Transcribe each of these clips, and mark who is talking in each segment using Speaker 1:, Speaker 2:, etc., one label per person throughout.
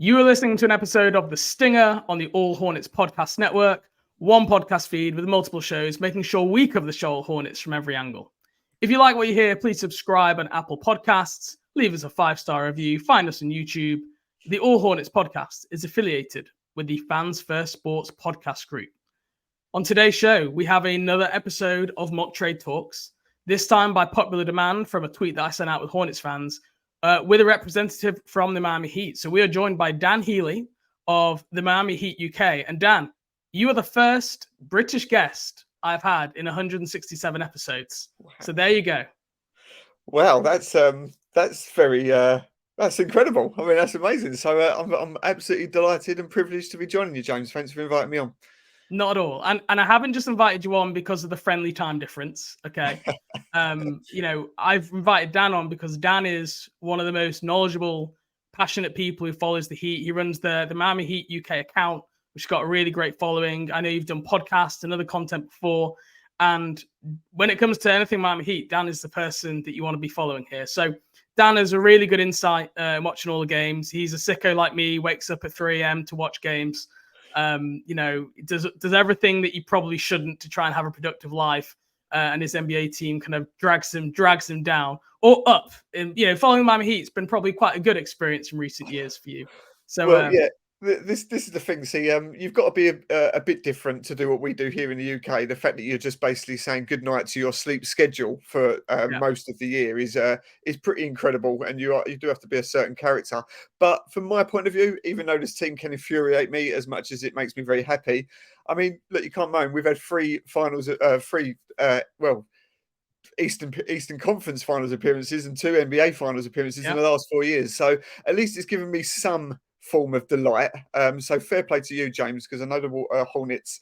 Speaker 1: You are listening to an episode of The Stinger on the All Hornets podcast network, one podcast feed with multiple shows, making sure we cover the All Hornets from every angle. If you like what you hear, please subscribe on Apple Podcasts, leave us a 5-star review, find us on YouTube. The All Hornets podcast is affiliated with the Fans First Sports podcast group. On today's show, we have another episode of Mock Trade Talks, this time by popular demand from a tweet that I sent out with Hornets fans, with a representative from the Miami Heat. So we are joined by Dan Healy of the Miami Heat UK. And Dan, you are the first British guest I've had in 167 episodes. Wow. So there you go.
Speaker 2: Wow, that's very that's incredible. I mean, that's amazing. So I'm absolutely delighted and privileged to be joining you, James. Thanks for inviting me on.
Speaker 1: Not at all. And I haven't just invited you on because of the friendly time difference. Okay. I've invited Dan on because Dan is one of the most knowledgeable, passionate people who follows the Heat. He runs the Miami Heat UK account, which got a really great following. I know you've done podcasts and other content before. And when it comes to anything Miami Heat, Dan is the person that you want to be following here. So Dan has a really good insight watching all the games. He's a sicko like me, wakes up at 3 a.m. to watch games. Does everything that you probably shouldn't to try and have a productive life, and his NBA team kind of drags him down or up. And following Miami Heat has been probably quite a good experience in recent years for you. So
Speaker 2: this is the thing. See, you've got to be a bit different to do what we do here in the UK. The fact that you're just basically saying goodnight to your sleep schedule for most of the year is pretty incredible, and you do have to be a certain character. But from my point of view, even though this team can infuriate me as much as it makes me very happy, I mean, look, you can't moan. We've had three Eastern Conference Finals appearances and 2 NBA Finals appearances in the last 4 years. So at least it's given me some form of delight. So fair play to you, James, because I know the Hornets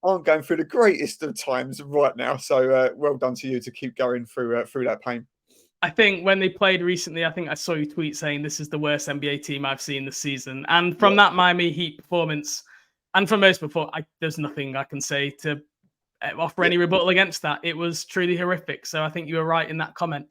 Speaker 2: aren't going through the greatest of times right now. So well done to you to keep going through that pain.
Speaker 1: I think when they played recently, I think I saw you tweet saying this is the worst NBA team I've seen this season. And from that Miami Heat performance, and from most before, there's nothing I can say to offer any rebuttal against that. It was truly horrific. So I think you were right in that comment.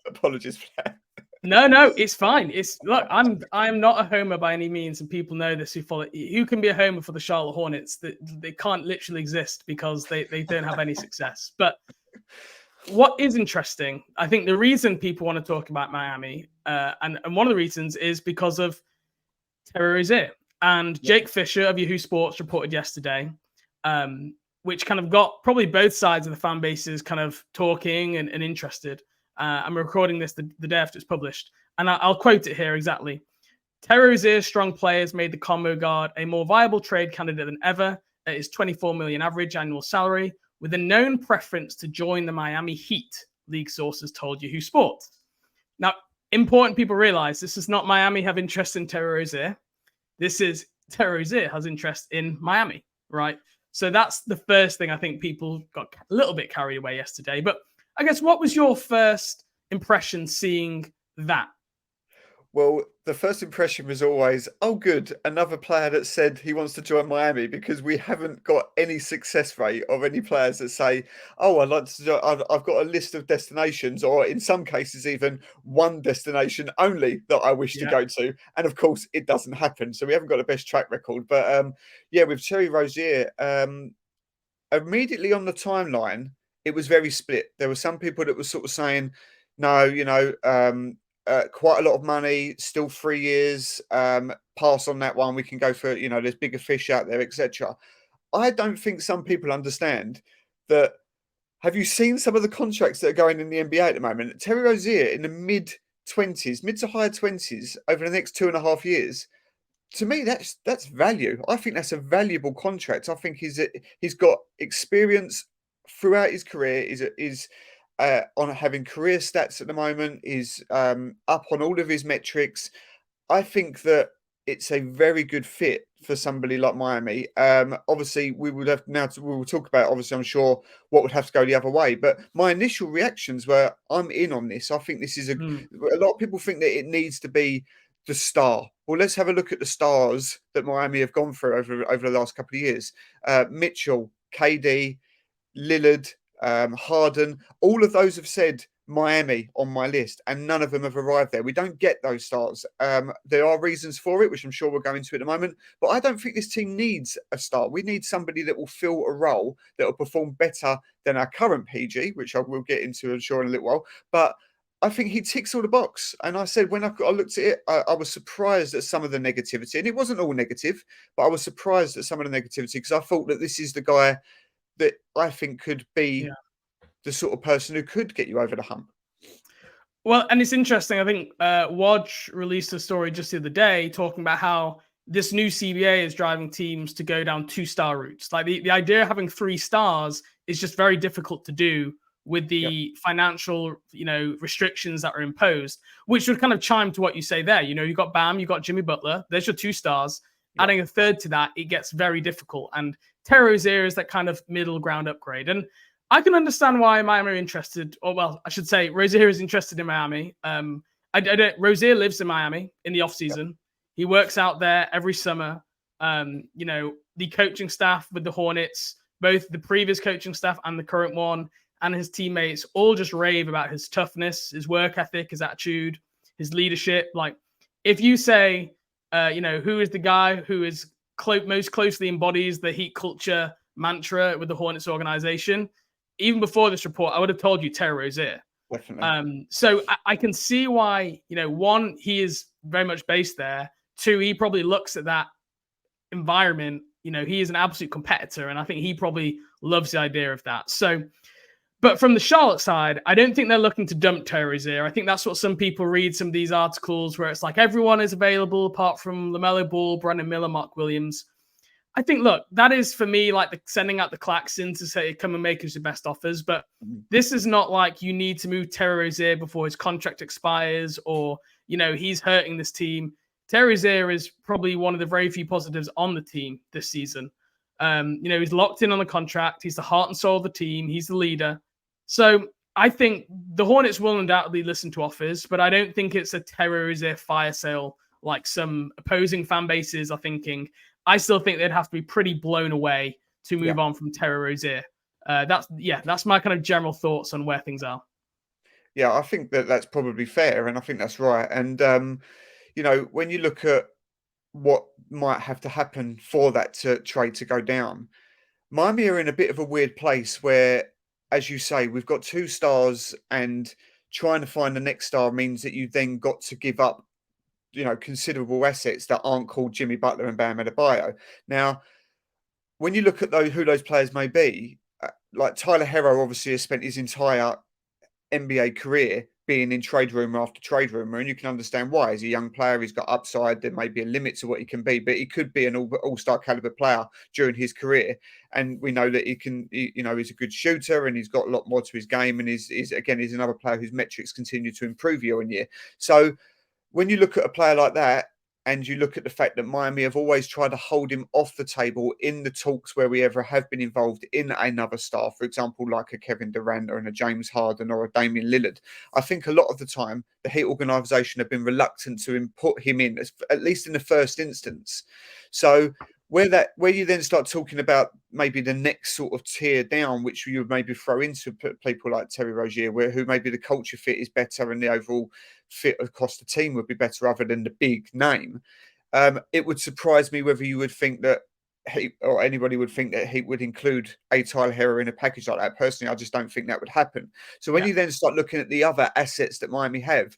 Speaker 2: Apologies for that.
Speaker 1: No, it's fine. Look, I'm not a homer by any means, and people know this who can be a homer for the Charlotte Hornets. That they can't literally exist because they don't have any success. But what is interesting, I think the reason people want to talk about Miami, and one of the reasons is because of Terry Rozier. And Jake Fisher of Yahoo Sports reported yesterday, which kind of got probably both sides of the fan bases kind of talking and interested. I'm recording this the day after it's published, and I'll quote it here exactly. Terry Rozier's strong players made the combo guard a more viable trade candidate than ever at his $24 million average annual salary, with a known preference to join the Miami Heat, league sources told Yahoo Sports. Now, important people realize this is not Miami have interest in Terry Rozier. This is Terry Rozier has interest in Miami, right? So that's the first thing I think people got a little bit carried away yesterday. But I guess, what was your first impression seeing that?
Speaker 2: Well, the first impression was always, oh, good, another player that said he wants to join Miami, because we haven't got any success rate of any players that say, oh, I'd like to. I've got a list of destinations, or in some cases, even one destination only that I wish to go to. And of course, it doesn't happen. So we haven't got the best track record. But with Terry Rozier, immediately on the timeline, it was very split. There were some people that were sort of saying, no, quite a lot of money, still 3 years, pass on that one. We can go for, there's bigger fish out there, etc. I don't think some people understand that. Have you seen some of the contracts that are going in the NBA at the moment? Terry Rozier in the mid to high 20s over the next 2.5 years. To me, that's value. I think that's a valuable contract. I think he's got experience throughout his career, is on having career stats at the moment, is up on all of his metrics. I think that it's a very good fit for somebody like Miami. Obviously, we will talk about, obviously, I'm sure, what would have to go the other way. But my initial reactions were, I'm in on this. I think this is a lot of people think that it needs to be the star. Well, let's have a look at the stars that Miami have gone through over the last couple of years. Mitchell, KD, Lillard, Harden, all of those have said Miami on my list, and none of them have arrived there. We don't get those stars. There are reasons for it, which I'm sure we'll go into at the moment, but I don't think this team needs a star. We need somebody that will fill a role that will perform better than our current PG, which I will get into, I'm sure, in a little while. But I think he ticks all the box. And I said, when I looked at it, I was surprised at some of the negativity. And it wasn't all negative, but I was surprised at some of the negativity because I thought that this is the guy that I think could be the sort of person who could get you over the hump.
Speaker 1: Well, and it's interesting. I think Woj released a story just the other day talking about how this new CBA is driving teams to go down 2-star routes. Like the idea of having 3 stars is just very difficult to do with the financial, restrictions that are imposed, which would kind of chime to what you say there. You've got Bam, you've got Jimmy Butler. There's your 2 stars. Adding a third to that, it gets very difficult. And Terry Rozier is that kind of middle ground upgrade. And I can understand why Miami are interested, or well, I should say Rozier is interested in Miami. Rozier lives in Miami in the off season. He works out there every summer. The coaching staff with the Hornets, both the previous coaching staff and the current one, and his teammates all just rave about his toughness, his work ethic, his attitude, his leadership. Like, if you say, who is the guy who is most closely embodies the Heat culture mantra with the Hornets organization, even before this report, I would have told you Terry Rozier.
Speaker 2: Definitely.
Speaker 1: So I can see why, one, he is very much based there. 2, he probably looks at that environment. He is an absolute competitor, and I think he probably loves the idea of that. So, but from the Charlotte side, I don't think they're looking to dump Terry Rozier. I think that's what some people read some of these articles where it's like everyone is available apart from LaMelo Ball, Brandon Miller, Mark Williams. I think, look, that is for me like sending out the klaxon to say, come and make us your best offers. But this is not like you need to move Terry Rozier before his contract expires or, he's hurting this team. Terry Rozier is probably one of the very few positives on the team this season. He's locked in on the contract. He's the heart and soul of the team. He's the leader. So I think the Hornets will undoubtedly listen to offers, but I don't think it's a Terry Rozier fire sale like some opposing fan bases are thinking. I still think they'd have to be pretty blown away to move on from Terry Rozier. That's my kind of general thoughts on where things are.
Speaker 2: Yeah, I think that's probably fair, and I think that's right. And when you look at what might have to happen for that trade to go down, Miami are in a bit of a weird place where, as you say, we've got 2 stars, and trying to find the next star means that you then got to give up considerable assets that aren't called Jimmy Butler and Bam Adebayo. Now, when you look at who those players may be, like Tyler Herro obviously has spent his entire NBA career being in trade rumor after trade rumor, and you can understand why. He's a young player, he's got upside, there may be a limit to what he can be, but he could be an all-star caliber player during his career. And we know that he's a good shooter, and he's got a lot more to his game, and he's another player whose metrics continue to improve year on year. So when you look at a player like that, and you look at the fact that Miami have always tried to hold him off the table in the talks where we ever have been involved in another star, for example, like a Kevin Durant or a James Harden or a Damian Lillard, I think a lot of the time the Heat organization have been reluctant to put him in, at least in the first instance. So where you then start talking about maybe the next sort of tier down, which you would maybe throw into people like Terry Rozier, who maybe the culture fit is better and the overall fit across the team would be better other than the big name. It would surprise me whether you would think that Heat or anybody would think that Heat would include a Tyler Herro in a package like that. Personally, I just don't think that would happen. So when you then start looking at the other assets that Miami have,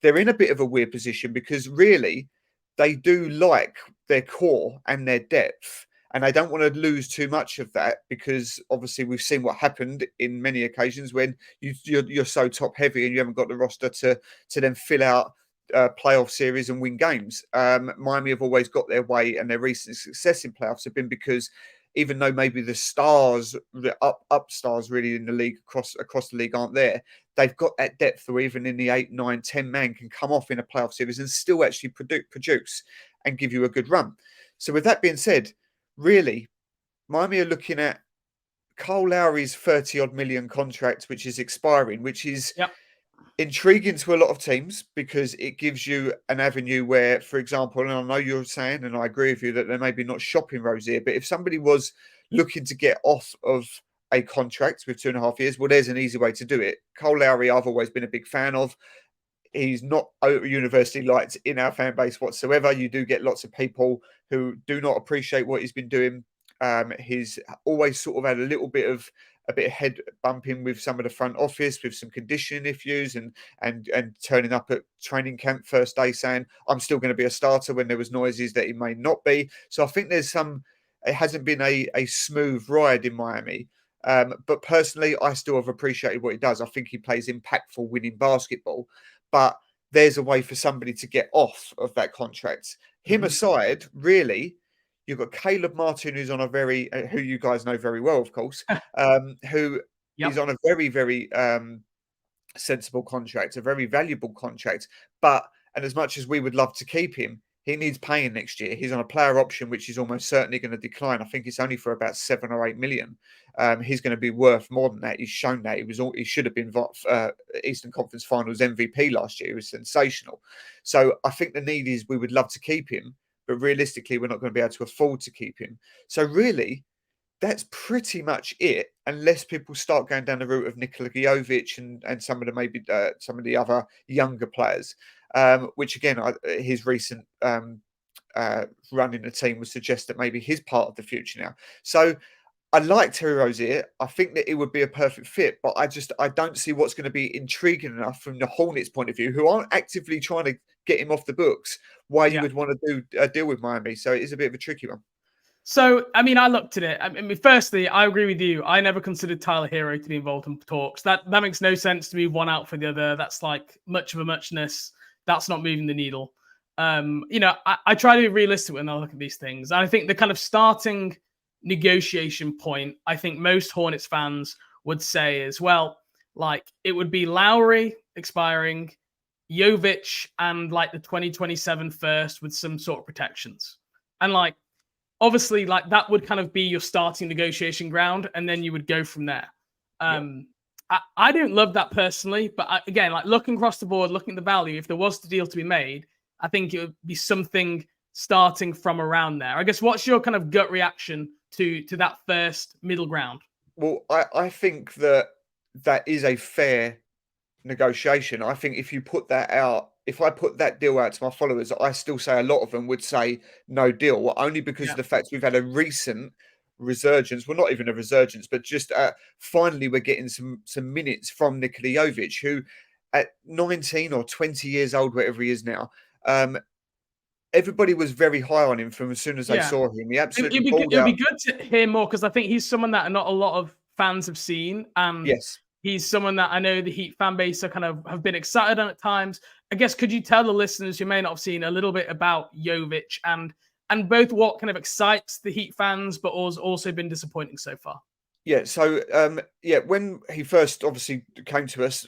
Speaker 2: they're in a bit of a weird position because really they do like their core and their depth. And they don't want to lose too much of that because obviously we've seen what happened in many occasions when you're so top heavy and you haven't got the roster to then fill out playoff series and win games. Miami have always got their way, and their recent success in playoffs have been because even though maybe the stars, the up stars really in the league across the league aren't there, they've got that depth where even in the 8, 9, 10 man can come off in a playoff series and still actually produce and give you a good run. So with that being said, really, Miami are looking at Kyle Lowry's 30-odd million contract, which is expiring, which is intriguing to a lot of teams because it gives you an avenue where, for example, and I know you're saying, and I agree with you, that they're maybe not shopping Rozier, but if somebody was looking to get off of a contract with 2.5 years, well, there's an easy way to do it. Cole Lowry, I've always been a big fan of. He's not universally liked in our fan base whatsoever. You do get lots of people who do not appreciate what he's been doing. He's always sort of had a bit of head bumping with some of the front office, with some conditioning issues, and turning up at training camp first day saying, I'm still going to be a starter, when there was noises that he may not be. So I think it hasn't been a smooth ride in Miami. But personally, I still have appreciated what he does. I think he plays impactful, winning basketball. But there's a way for somebody to get off of that contract. Him aside, really, you've got Caleb Martin, who's on a who you guys know very well, of course, who is on a very, very sensible contract, a very valuable contract. And as much as we would love to keep him, he needs paying next year. He's on a player option, which is almost certainly going to decline. I think it's only for about 7 or 8 million. He's going to be worth more than that. He's shown that he should have been Eastern Conference Finals MVP last year. He was sensational. So I think the need is we would love to keep him, but realistically, we're not going to be able to afford to keep him. So really, that's pretty much it, unless people start going down the route of Nikola Jovic and some of the other younger players, which again, his recent run in the team would suggest that maybe he's part of the future now. So I like Terry Rozier. I think that it would be a perfect fit, but I don't see what's going to be intriguing enough from the Hornets' point of view, who aren't actively trying to get him off the books, why you would want to do a deal with Miami. So it is a bit of a tricky one.
Speaker 1: So, I mean, I looked at it. I mean, firstly, I agree with you. I never considered Tyler Hero to be involved in talks. That makes no sense to move one out for the other. That's like much of a muchness. That's not moving the needle. I try to be realistic when I look at these things. And I think the kind of starting negotiation point, I think most Hornets fans would say is, well, like it would be Lowry expiring, Jovic, and like the 2027 first with some sort of protections. And like, obviously, like that would kind of be your starting negotiation ground, and then you would go from there. I don't love that personally, but again, like looking across the board, looking at the value, if there was the deal to be made, I think it would be something starting from around there. I guess what's your kind of gut reaction to that first middle ground?
Speaker 2: Well, I think that is a fair negotiation. I think if you put that out, if I put that deal out to my followers, I still say a lot of them would say no deal, only because of the fact we've had a recent resurgence. Well, not even a resurgence, but just finally we're getting some minutes from Nikola Jovic, who at 19 or 20 years old, whatever he is now, everybody was very high on him from as soon as they saw him. He absolutely balled out.
Speaker 1: It'd be good to hear more, because I think he's someone that not a lot of fans have seen. And
Speaker 2: yes,
Speaker 1: he's someone that I know the Heat fan base are kind of have been excited on at times. I guess, could you tell the listeners who may not have seen a little bit about Jovic and both what kind of excites the Heat fans, but also been disappointing so far?
Speaker 2: Yeah, so when he first obviously came to us,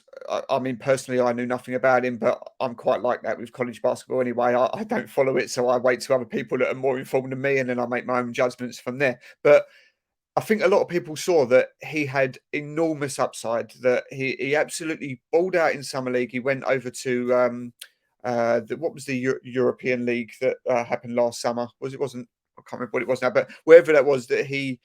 Speaker 2: I mean, personally, I knew nothing about him, but I'm quite like that with college basketball anyway. I don't follow it, so I wait to other people that are more informed than me, and then I make my own judgments from there. But I think a lot of people saw that he had enormous upside, that he absolutely balled out in Summer League. He went over to what was the European League that happened last summer? I can't remember what it was now, but wherever that was, that he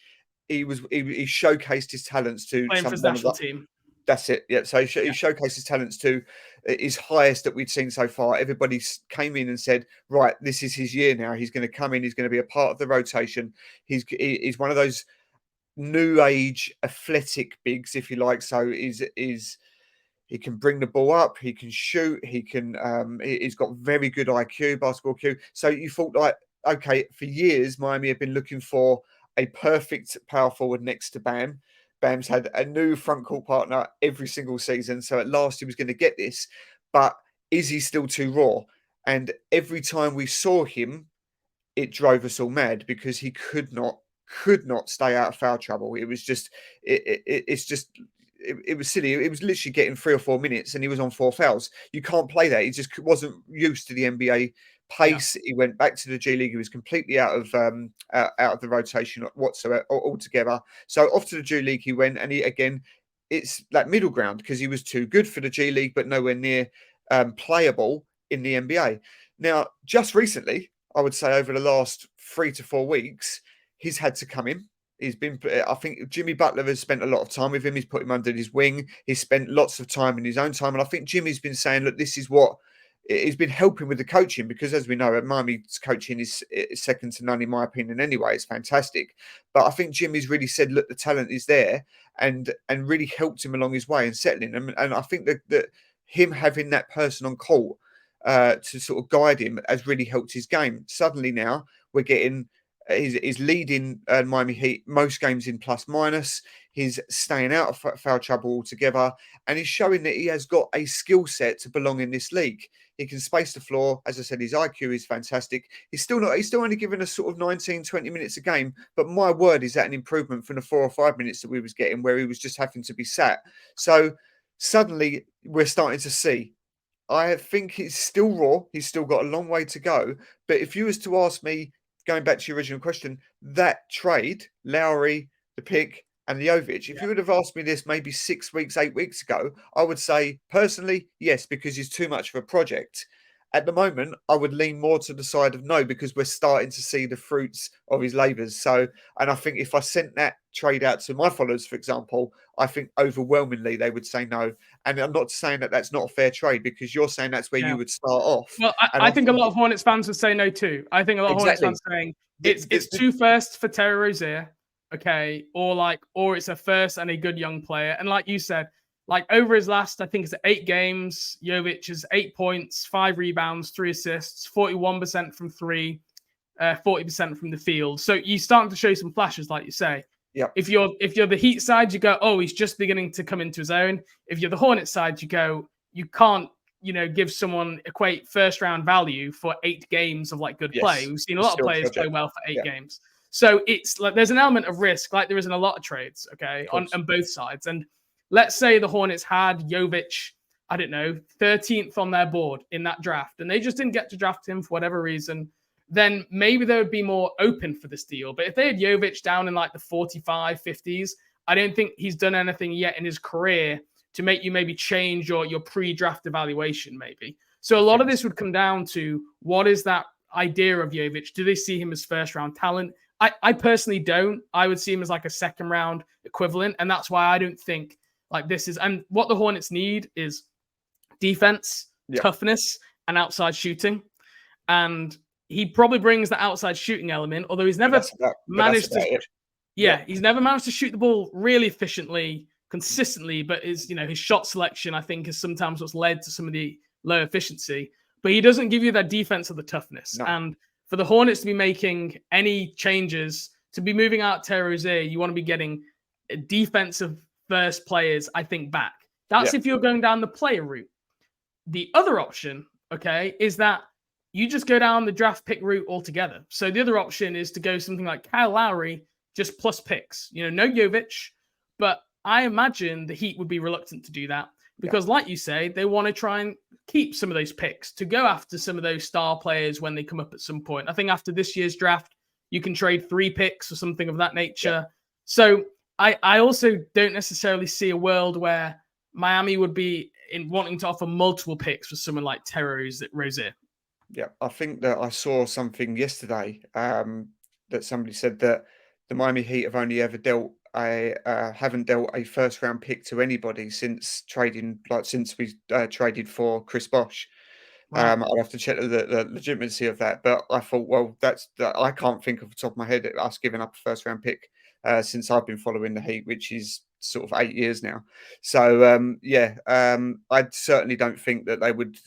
Speaker 2: showcased his talents to
Speaker 1: Playing for his national team.
Speaker 2: That's it. Yeah. So he showcased his talents to his highest that we'd seen so far. Everybody came in and said, right, this is his year now. He's going to come in. He's going to be a part of the rotation. He's one of those new age athletic bigs, if you like. So he can bring the ball up. He can shoot. He's got very good IQ, basketball IQ. So you thought, like, okay, for years, Miami have been looking for a perfect power forward next to Bam. Bam's had a new front court partner every single season. So at last he was going to get this. But is he still too raw? And every time we saw him, it drove us all mad, because he could not stay out of foul trouble. It was just, it was silly. It was literally getting 3 or 4 minutes and he was on 4 fouls. You can't play that. He just wasn't used to the NBA pace. He went back to the G League. He was completely out of the rotation whatsoever altogether. So off to the G League he went, and it's that middle ground, because he was too good for the G League, but nowhere near playable in the NBA. Now, just recently, I would say over the last 3 to 4 weeks, he's had to come in. He's been. I think Jimmy Butler has spent a lot of time with him. He's put him under his wing. He's spent lots of time in his own time, and I think Jimmy's been saying, "Look, this is what." He's been helping with the coaching because, as we know, Miami's coaching is second to none in my opinion. Anyway, it's fantastic. But I think Jimmy's really said, "Look, the talent is there," and really helped him along his way and settling him. And I think that him having that person on court to sort of guide him has really helped his game. Suddenly now we're getting. He's leading Miami Heat most games in plus minus. He's staying out of foul trouble altogether, and he's showing that he has got a skill set to belong in this league. He can space the floor. As I said, his IQ is fantastic. He's still only giving us sort of 19, 20 minutes a game. But my word, is that an improvement from the 4 or 5 minutes that we was getting where he was just having to be sat. So suddenly we're starting to see. I think he's still raw. He's still got a long way to go. But if you was to ask me, going back to your original question, that trade, Lowry, the pick, and the Jovic, if you would have asked me this maybe 6 weeks, 8 weeks ago, I would say personally, yes, because he's too much of a project. At the moment, I would lean more to the side of no, because we're starting to see the fruits of his labours. So, and I think if I sent that trade out to my followers, for example, I think overwhelmingly they would say no. And I'm not saying that that's not a fair trade, because you're saying that's where you would start off.
Speaker 1: Well, I think a lot of Hornets fans would say no too. I think a lot of Hornets fans saying it's 2 firsts for Terry Rozier, okay, or it's a first and a good young player. And like you said, like over his last, I think it's 8 games, Jovic is 8 points, 5 rebounds, 3 assists, 41% from 3, 40% from the field. So you're starting to show some flashes, like you say.
Speaker 2: Yeah.
Speaker 1: If you're the Heat side, you go, oh, he's just beginning to come into his own. If you're the Hornets side, you go, you can't, give someone equate first round value for 8 games of like good play. We've seen a lot of players play well for 8 games. So it's like there's an element of risk, like there is in a lot of trades, okay, on both sides. And let's say the Hornets had Jovic, I don't know, 13th on their board in that draft, and they just didn't get to draft him for whatever reason, then maybe they would be more open for this deal. But if they had Jovic down in like the 45, 50s, I don't think he's done anything yet in his career to make you maybe change your pre-draft evaluation, maybe. So a lot of this would come down to what is that idea of Jovic? Do they see him as first-round talent? I personally don't. I would see him as like a second-round equivalent, and that's why I don't think like this is. And what the Hornets need is defense, toughness, and outside shooting. And he probably brings the outside shooting element, although he's never managed to. He's never managed to shoot the ball really efficiently, consistently. But his shot selection, I think, is sometimes what's led to some of the low efficiency. But he doesn't give you that defense or the toughness. No. And for the Hornets to be making any changes, to be moving out Terry Rozier, you want to be getting defensive first players, I think, back. That's if you're going down the player route. The other option, okay, is that you just go down the draft pick route altogether. So the other option is to go something like Kyle Lowry, just plus picks. No Jovic, but I imagine the Heat would be reluctant to do that because, like you say, they want to try and keep some of those picks to go after some of those star players when they come up at some point. I think after this year's draft, you can trade 3 picks or something of that nature. Yeah. So I also don't necessarily see a world where Miami would be in wanting to offer multiple picks for someone like Terry Rozier.
Speaker 2: Yeah, I think that I saw something yesterday that somebody said that the Miami Heat have only ever haven't dealt a first round pick to anybody since we traded for Chris Bosh. Wow. I'll have to check the legitimacy of that, but I thought, well, I can't think off the top of my head us giving up a first round pick since I've been following the Heat, which is sort of 8 years now. So I certainly don't think that they would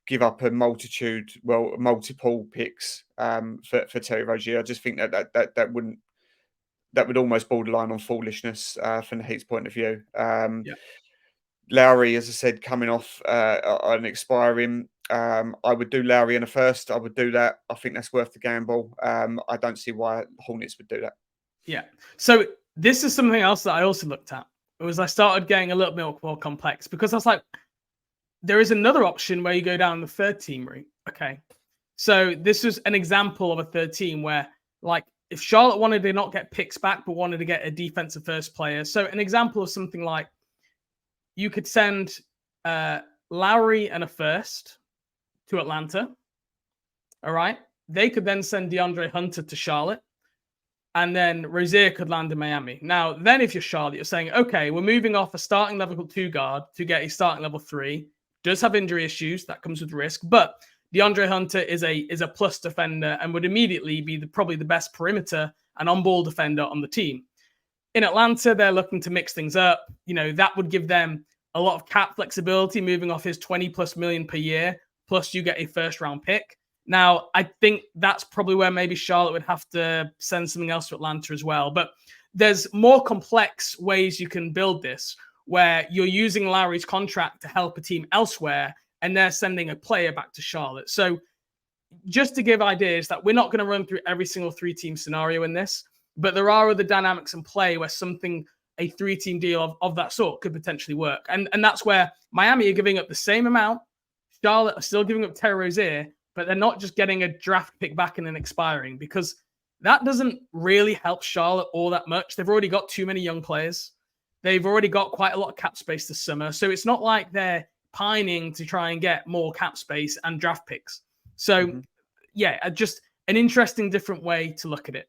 Speaker 2: give up multiple picks for Terry Rozier. I just think that would almost borderline on foolishness from the Heat's point of view. Lowry, as I said, coming off an expiring, I would do Lowry in a first. I would do that. I think that's worth the gamble. I don't see why Hornets would do that.
Speaker 1: Yeah. So this is something else that I also looked at. It was I started getting a little bit more complex because I was like, there is another option where you go down the third team route. Okay. So this was an example of a third team where, like, if Charlotte wanted to not get picks back, but wanted to get a defensive first player. So an example of something like you could send Lowry and a first to Atlanta. All right. They could then send DeAndre Hunter to Charlotte. and then Rozier could land in Miami. Now, then if you're Charlotte, you're saying, okay, we're moving off a starting level 2 guard to get a starting level 3. Does have injury issues, that comes with risk, but DeAndre Hunter is a plus defender and would immediately be probably the best perimeter and on-ball defender on the team. In Atlanta, they're looking to mix things up. That would give them a lot of cap flexibility, moving off his 20 plus million per year, plus you get a first round pick. Now, I think that's probably where maybe Charlotte would have to send something else to Atlanta as well. But there's more complex ways you can build this, where you're using Lowry's contract to help a team elsewhere, and they're sending a player back to Charlotte. So just to give ideas that we're not going to run through every single 3-team scenario in this, but there are other dynamics in play where a 3-team deal of that sort could potentially work. And that's where Miami are giving up the same amount. Charlotte are still giving up Terry Rozier, but they're not just getting a draft pick back and then expiring, because that doesn't really help Charlotte all that much. They've already got too many young players. They've already got quite a lot of cap space this summer. So it's not like they're pining to try and get more cap space and draft picks. So, yeah, just an interesting, different way to look at it.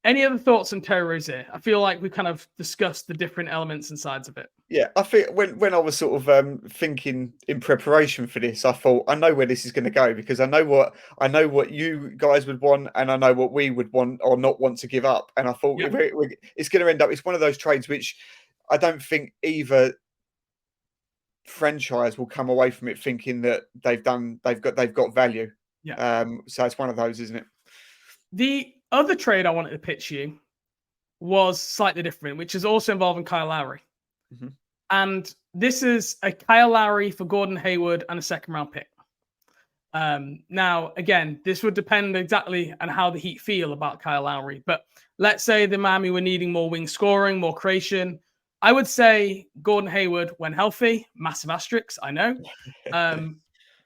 Speaker 1: Any other thoughts on Terry Rozier? I feel like we kind of discussed the different elements and sides of it.
Speaker 2: Yeah, I think when I was sort of thinking in preparation for this, I thought, I know where this is going to go, because I know what you guys would want, and I know what we would want or not want to give up. And I thought it's going to end up. It's one of those trades which I don't think either franchise will come away from it thinking that they've got value.
Speaker 1: Yeah.
Speaker 2: So it's one of those, isn't it?
Speaker 1: The other trade I wanted to pitch you was slightly different, which is also involving Kyle Lowry. And this is a Kyle Lowry for Gordon Hayward and a second-round pick. Now, again, this would depend exactly on how the Heat feel about Kyle Lowry. But let's say the Miami were needing more wing scoring, more creation. I would say Gordon Hayward, when healthy, massive asterisks, I know,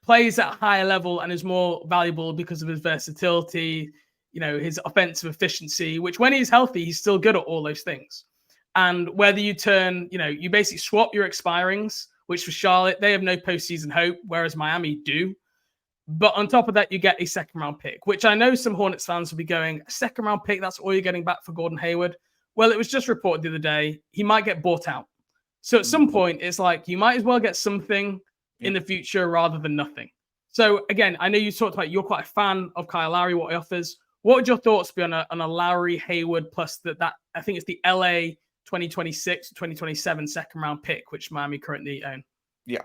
Speaker 1: plays at a higher level and is more valuable because of his versatility, his offensive efficiency, which when he's healthy, he's still good at all those things. And whether you turn, you basically swap your expirings, which for Charlotte, they have no postseason hope, whereas Miami do. But on top of that, you get a second-round pick, which I know some Hornets fans will be going, a second-round pick, that's all you're getting back for Gordon Hayward. Well, it was just reported the other day, he might get bought out. So at some point, it's like, you might as well get something in the future rather than nothing. So again, I know you talked about, you're quite a fan of Kyle Lowry, what he offers. What would your thoughts be on a Lowry Hayward plus that I think it's the LA 2026, 2027 second round pick, which Miami currently own?
Speaker 2: Yeah.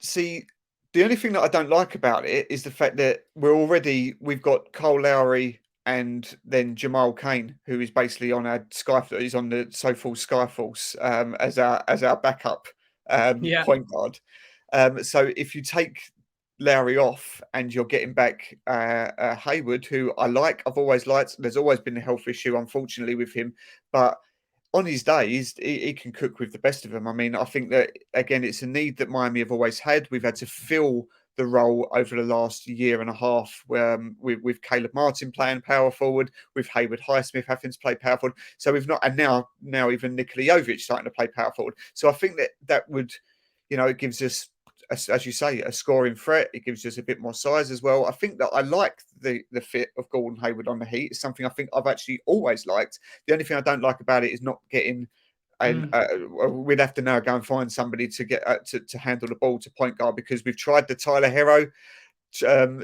Speaker 2: See, the only thing that I don't like about it is the fact that we've got Kyle Lowry and then Jamal Cain, who is basically on our he's on the so-called Skyforce as our backup point guard. So if you take Lowry off and you're getting back Hayward, who I've always liked. There's always been a health issue, unfortunately, with him, but on his days, he can cook with the best of them. I mean, I think that, again, it's a need that Miami have always had. We've had to fill the role over the last year and a half where with Caleb Martin playing power forward, with Hayward Highsmith having to play power forward. So we've not, and now even Nikola Jovic starting to play power forward. So I think that would, it gives us, as you say, a scoring threat. It gives us a bit more size as well. I think that I like the fit of Gordon Hayward on the Heat. It's something I think I've actually always liked. The only thing I don't like about it is not getting. We'd have to now go and find somebody to get to handle the ball to point guard, because we've tried the Tyler Hero,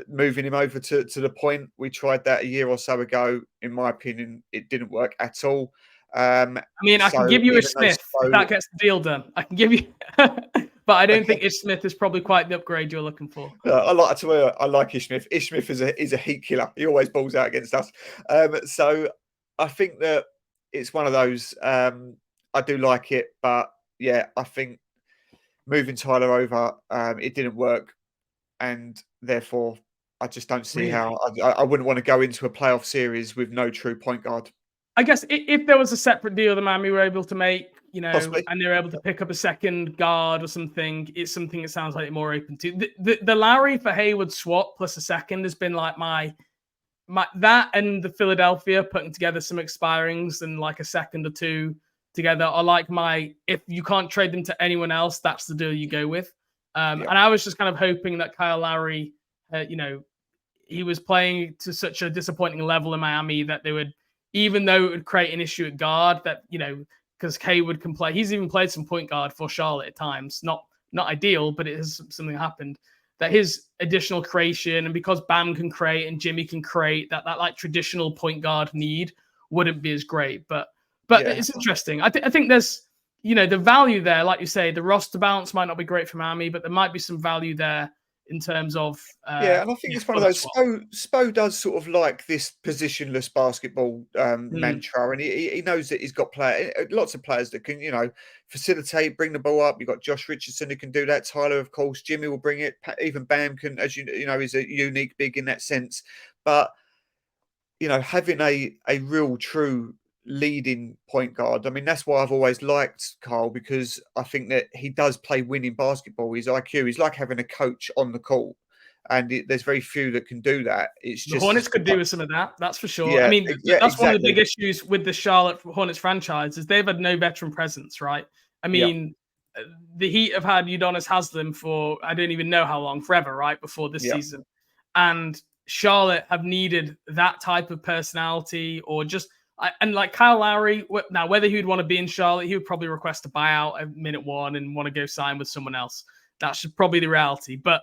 Speaker 2: moving him over to the point. We tried that a year or so ago. In my opinion, it didn't work at all. I
Speaker 1: can give you a Smith if that gets the deal done. I can give you, but I don't think Ish Smith is probably quite the upgrade you're looking for.
Speaker 2: I like Ish Smith. Ish Smith is a heat killer. He always balls out against us. So I think that it's one of those. I do like it, but yeah, I think moving Tyler over, it didn't work, and therefore I just don't see how I wouldn't want to go into a playoff series with no true point guard.
Speaker 1: I guess if there was a separate deal that Miami were able to make,
Speaker 2: Possibly.
Speaker 1: and they're able to pick up a second guard or something, it's something that sounds like they're more open to. The Lowry for Hayward swap plus a second has been like my that and the Philadelphia putting together some expirings and like a second or two together are like if you can't trade them to anyone else, that's the deal you go with. And I was just kind of hoping that Kyle Lowry, he was playing to such a disappointing level in Miami that they would, even though it would create an issue at guard, that because Hayward can play. He's even played some point guard for Charlotte at times. Not ideal, but it has something happened. That his additional creation, and because Bam can create and Jimmy can create, that like traditional point guard need wouldn't be as great. But it's interesting. I think there's the value there, like you say, the roster balance might not be great for Miami, but there might be some value there in terms of
Speaker 2: and I think it's one of those. Spo does sort of like this positionless basketball mantra, and he knows that he's got lots of players that can facilitate, bring the ball up. You've got Josh Richardson who can do that. Tyler, of course, Jimmy will bring it. Even Bam can, as is a unique big in that sense. But having a real true leading point guard. I mean, that's why I've always liked Carl, because I think that he does play winning basketball. His IQ, he's like having a coach on the court, and there's very few that can do that. It's just
Speaker 1: the Hornets could do with some of that. That's for sure.
Speaker 2: Yeah,
Speaker 1: I mean, that's one of the big issues with the Charlotte Hornets franchise is they've had no veteran presence, right? I mean, the Heat have had Udonis Haslem for I don't even know how long, forever, right? Before this season, and Charlotte have needed that type of personality or just. And like Kyle Lowry, now whether he would want to be in Charlotte, he would probably request a buyout at minute one and want to go sign with someone else. That's probably the reality. But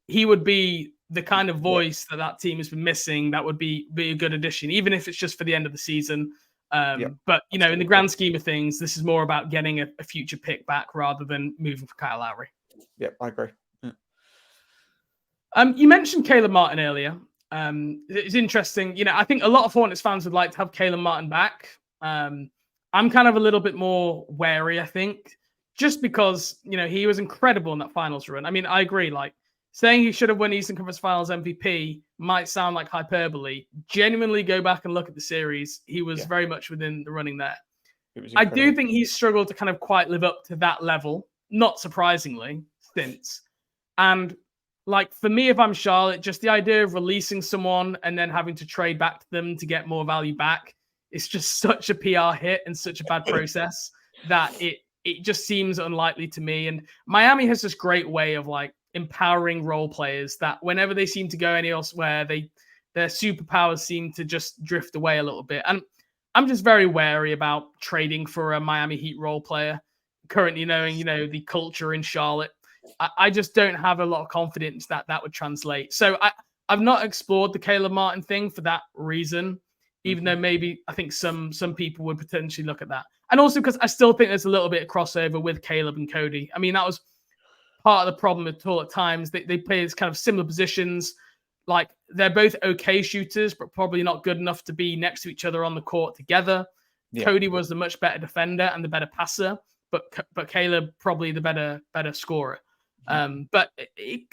Speaker 1: he would be the kind of voice that team has been missing. That would be a good addition, even if it's just for the end of the season. But in the grand scheme of things, this is more about getting a future pick back rather than moving for Kyle Lowry.
Speaker 2: Yeah, I agree. Yeah.
Speaker 1: You mentioned Caleb Martin earlier. It's interesting. I think a lot of Hornets fans would like to have Caleb Martin back. I'm kind of a little bit more wary, I think, just because, he was incredible in that finals run. I mean, I agree. Like saying he should have won Eastern Conference Finals MVP might sound like hyperbole. Genuinely go back and look at the series. He was very much within the running there. I do think he's struggled to kind of quite live up to that level, not surprisingly, since. And like for me, if I'm Charlotte, just the idea of releasing someone and then having to trade back to them to get more value back, it's just such a PR hit and such a bad process that it just seems unlikely to me. And Miami has this great way of like empowering role players that whenever they seem to go any elsewhere, their superpowers seem to just drift away a little bit. And I'm just very wary about trading for a Miami Heat role player, currently knowing, the culture in Charlotte. I just don't have a lot of confidence that would translate. So I've not explored the Caleb Martin thing for that reason, even though maybe I think some people would potentially look at that. And also because I still think there's a little bit of crossover with Caleb and Cody. I mean, that was part of the problem at all at times. They play this kind of similar positions. Like they're both okay shooters, but probably not good enough to be next to each other on the court together. Yeah. Cody was the much better defender and the better passer, but Caleb probably the better scorer. But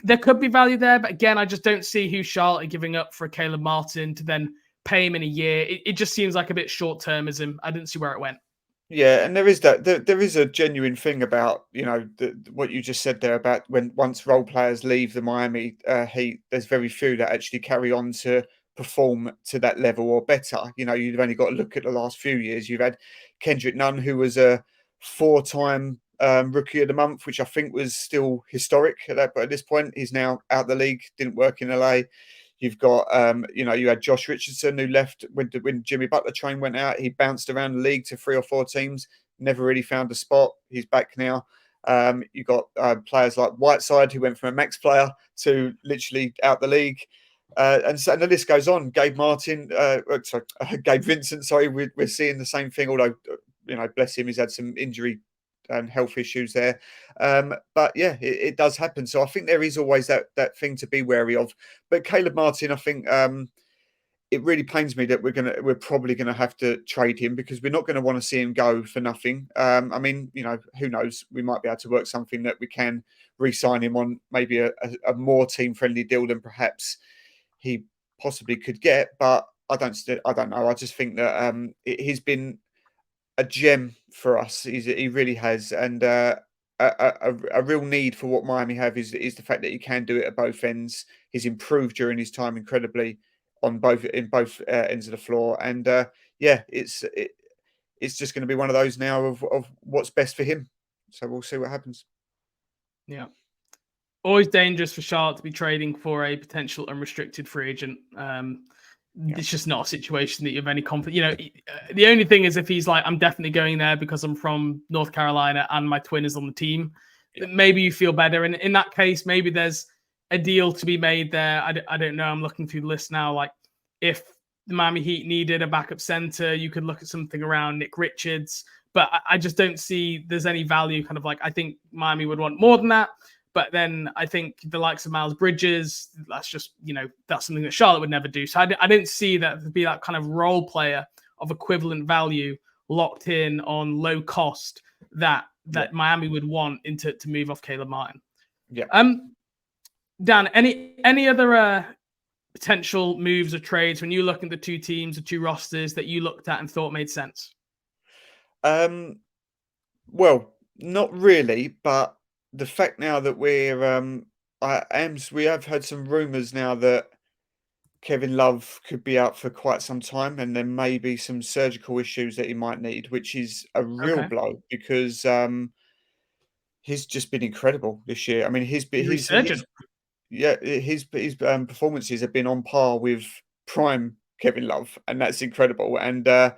Speaker 1: there could be value there. But again, I just don't see who Charlotte are giving up for Caleb Martin to then pay him in a year. It just seems like a bit short-termism. I didn't see where it went.
Speaker 2: Yeah, and there is that. There is a genuine thing about what you just said there about once role players leave the Miami Heat, there's very few that actually carry on to perform to that level or better. You've only got to look at the last few years. You've had Kendrick Nunn, who was a 4-time Rookie of the Month, which I think was still historic but at this point he's now out the league. Didn't work in LA. You've got, you had Josh Richardson who left when Jimmy Butler train went out. He bounced around the league to 3 or 4 teams, never really found a spot. He's back now. You've got players like Whiteside who went from a max player to literally out the league. And the list goes on. Gabe Vincent, we're seeing the same thing, although, bless him, he's had some injury and health issues there. But yeah, it does happen. So I think there is always that thing to be wary of. But Caleb Martin, I think it really pains me that we're probably gonna have to trade him because we're not going to want to see him go for nothing. I mean, who knows? We might be able to work something that we can re-sign him on maybe a more team-friendly deal than perhaps he possibly could get. But I don't know. I just think that he's been a gem for us. He really has, and a real need for what Miami have is the fact that he can do it at both ends. He's improved during his time incredibly in both ends of the floor, and it's just going to be one of those now of what's best for him. So we'll see what happens.
Speaker 1: Yeah. always dangerous for Charlotte to be trading for a potential unrestricted free agent. It's just not a situation that you have any confidence. You know, the only thing is if he's like, I'm definitely going there because I'm from North Carolina and my twin is on the team, maybe you feel better. And in that case, maybe there's a deal to be made there. I don't know. I'm looking through the list now. Like if the Miami Heat needed a backup center, you could look at something around Nick Richards. But I just don't see there's any value. Kind of like I think Miami would want more than that. But then I think the likes of Miles Bridges, that's just, that's something that Charlotte would never do. So I didn't see that to be that kind of role player of equivalent value locked in on low cost that Miami would want to move off Caleb Martin.
Speaker 2: Yeah.
Speaker 1: Dan, any other potential moves or trades when you look at the two teams, the two rosters that you looked at and thought made sense?
Speaker 2: Well, not really, but the fact now that we have had some rumours now that Kevin Love could be out for quite some time, and there may be some surgical issues that he might need, which is a real blow because he's just been incredible this year. I mean, his performances have been on par with prime Kevin Love, and that's incredible. And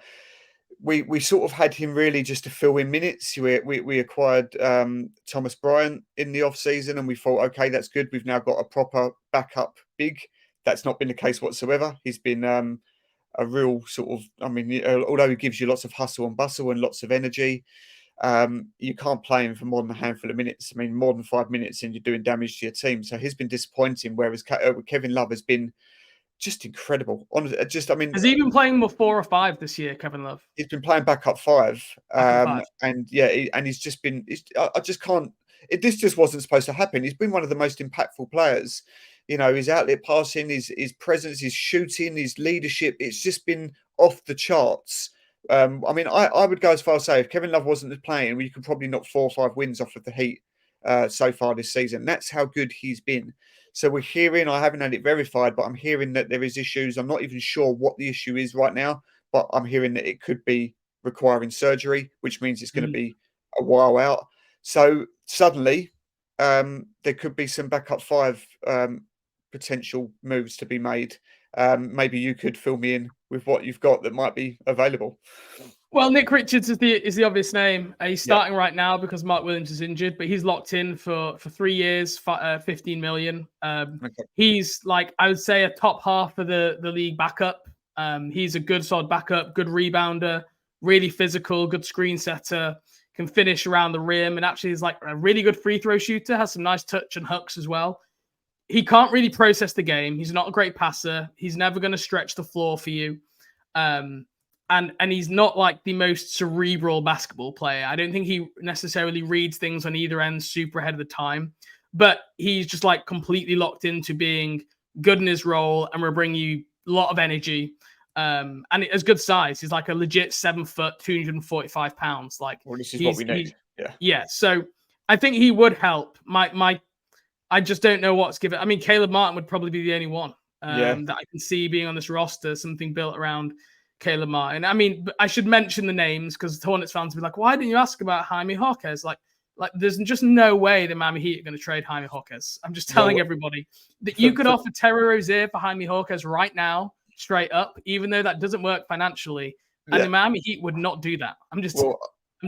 Speaker 2: we sort of had him really just to fill in minutes. We acquired Thomas Bryant in the off season, and we thought, okay, that's good. We've now got a proper backup big. That's not been the case whatsoever. He's been a real sort of, I mean, although he gives you lots of hustle and bustle and lots of energy, you can't play him for more than a handful of minutes. I mean, more than 5 minutes and you're doing damage to your team. So he's been disappointing, whereas Kevin Love has been just incredible.
Speaker 1: Has he been playing more 4 or 5 this year, Kevin Love?
Speaker 2: He's been playing backup 5. And he's just been. I just can't. This just wasn't supposed to happen. He's been one of the most impactful players. His outlet passing, his presence, his shooting, his leadership. It's just been off the charts. I mean, I would go as far as say if Kevin Love wasn't playing, we could probably knock 4 or 5 wins off of the Heat so far this season. That's how good he's been. So we're hearing, I haven't had it verified, but I'm hearing that there is issues. I'm not even sure what the issue is right now, but I'm hearing that it could be requiring surgery, which means it's going to be a while out. So suddenly there could be some backup 5 potential moves to be made. Maybe you could fill me in with what you've got that might be available.
Speaker 1: Well, Nick Richards is the obvious name. He's starting right now because Mark Williams is injured, but he's locked in for 3 years, 15 million. He's like, I would say, a top half of the league backup. He's a good solid backup, good rebounder, really physical, good screen setter, can finish around the rim, and actually is like a really good free throw shooter, has some nice touch and hooks as well. He can't really process the game. He's not a great passer. He's never going to stretch the floor for you. And he's not like the most cerebral basketball player. I don't think he necessarily reads things on either end super ahead of the time, but he's just like completely locked into being good in his role and will bring you a lot of energy. And as good size, he's like a legit 7 foot, 245 pounds. Like,
Speaker 2: well, this is what we need.
Speaker 1: Yeah. So I think he would help. I just don't know what's given. I mean, Caleb Martin would probably be the only one that I can see being on this roster, something built around Caleb Martin. I mean, I should mention the names because Hornets fans will be like, why didn't you ask about Jaime Jaquez? Like there's just no way the Miami Heat are going to trade Jaime Jaquez. I'm just telling everybody that you could offer Terry Rozier for Jaime Jaquez right now, straight up, even though that doesn't work financially. And the Miami Heat would not do that. I'm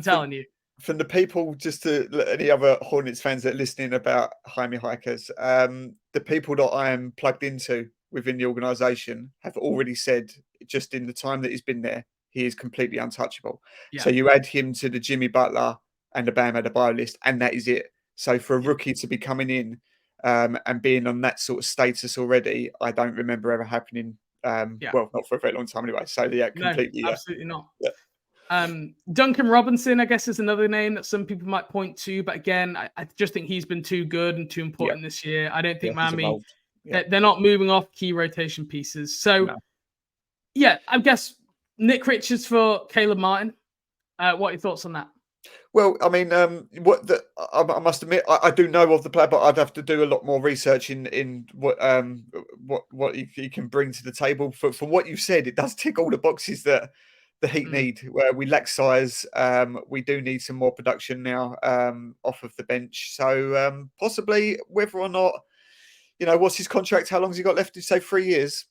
Speaker 1: telling you.
Speaker 2: From the people, just to any other Hornets fans that are listening about Jaime Jaquez, the people that I am plugged into within the organisation have already said, just in the time that he's been there, he is completely untouchable. So you add him to the Jimmy Butler and the Bam Adebayo list, and that is it. So for a rookie to be coming in and being on that sort of status already, I don't remember ever happening. Well, not for a very long time anyway. So completely.
Speaker 1: No, absolutely not. Duncan Robinson, I guess, is another name that some people might point to, but again, I just think he's been too good and too important this year. I don't think Miami, they're not moving off key rotation pieces. So, I guess Nick Richards for Caleb Martin. What are your thoughts on that?
Speaker 2: Well, I mean, I must admit, I do know of the player, but I'd have to do a lot more research in what he can bring to the table. For what you've said, it does tick all the boxes that the Heat need. Where we lack size, we do need some more production now off of the bench. So possibly, whether or not, what's his contract? How long has he got left? Did you say 3 years?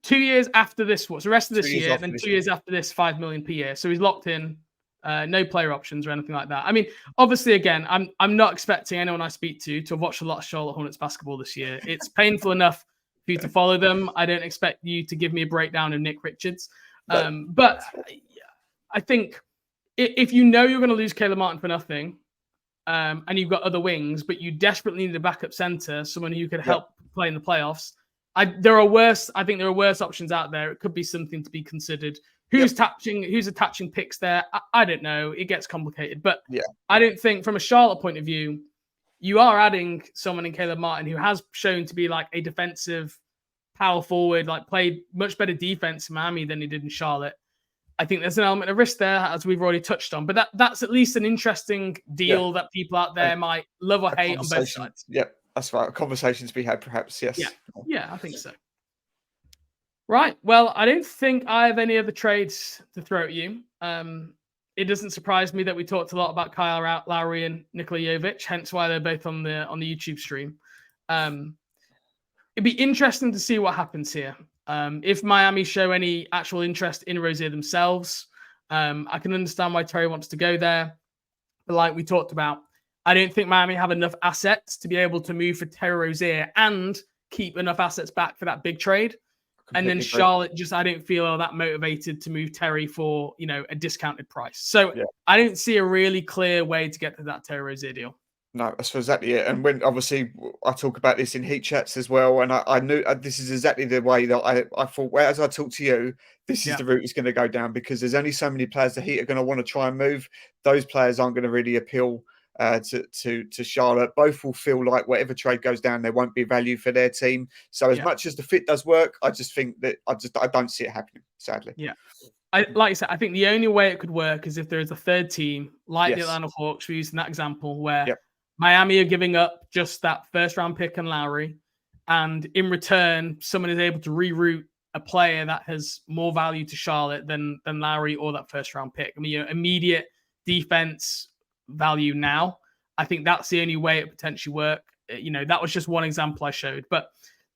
Speaker 1: 2 years after this was the rest of this
Speaker 2: 2 years
Speaker 1: year,
Speaker 2: after
Speaker 1: and then
Speaker 2: this
Speaker 1: 2 years after this, 5 million per year. So he's locked in. No player options or anything like that. I mean, obviously, again, I'm not expecting anyone I speak to have watched a lot of Charlotte Hornets basketball this year. It's painful enough for you to follow them. I don't expect you to give me a breakdown of Nick Richards. But I think if you know you're going to lose Caleb Martin for nothing, and you've got other wings, but you desperately need a backup center, someone who could help play in the playoffs. I think there are worse options out there. It could be something to be considered. Who's attaching picks there? I don't know. It gets complicated. But I don't think from a Charlotte point of view, you are adding someone in Caleb Martin who has shown to be like a defensive power forward, like played much better defense in Miami than he did in Charlotte. I think there's an element of risk there, as we've already touched on. But that's at least an interesting deal that people out there might love or hate on both sides.
Speaker 2: Yeah, that's right. Conversations to be had, perhaps. Yes.
Speaker 1: Yeah, I think so. Right. Well, I don't think I have any other trades to throw at you. It doesn't surprise me that we talked a lot about Kyle Lowry and Nikola Jovic, hence why they're both on the YouTube stream. It'd be interesting to see what happens here. If Miami show any actual interest in Rozier themselves, I can understand why Terry wants to go there. But like we talked about, I don't think Miami have enough assets to be able to move for Terry Rozier and keep enough assets back for that big trade. And then Charlotte I don't feel that motivated to move Terry for, a discounted price. So I don't see a really clear way to get to that Terry Rozier deal.
Speaker 2: No, that's exactly it. And when obviously I talk about this in Heat chats as well, and I knew this is exactly the way that I thought. Well, as I talk to you, this is the route it's going to go down, because there's only so many players the Heat are going to want to try and move. Those players aren't going to really appeal to Charlotte. Both will feel like whatever trade goes down, there won't be value for their team. So as much as the fit does work, I just think that I don't see it happening, sadly.
Speaker 1: Yeah. Like I said, I think the only way it could work is if there is a third team, like the Atlanta Hawks, we're using that example, where Miami are giving up just that first round pick and Lowry, and in return, someone is able to reroute a player that has more value to Charlotte than Lowry or that first round pick. I mean, immediate defense value now. I think that's the only way it potentially work. That was just one example I showed. But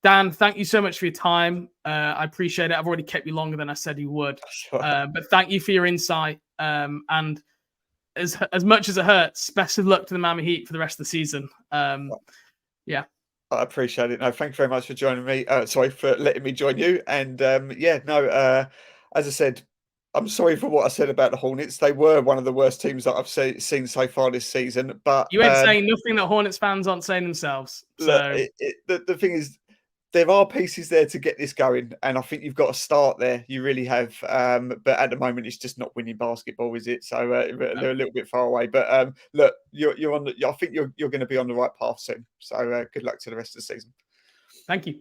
Speaker 1: Dan, thank you so much for your time. I appreciate it. I've already kept you longer than I said you would. But thank you for your insight. And as much as it hurts, best of luck to the Miami Heat for the rest of the season. Yeah.
Speaker 2: I appreciate it. No, thank you very much for joining me. Sorry for letting me join you. And as I said, I'm sorry for what I said about the Hornets. They were one of the worst teams that I've seen so far this season. But
Speaker 1: you ain't saying nothing that Hornets fans aren't saying themselves. So
Speaker 2: the thing is, there are pieces there to get this going, and I think you've got to start there. You really have. But at the moment, it's just not winning basketball, is it? So they're a little bit far away. But look, you're on. I think you're going to be on the right path soon. So good luck to the rest of the season.
Speaker 1: Thank you.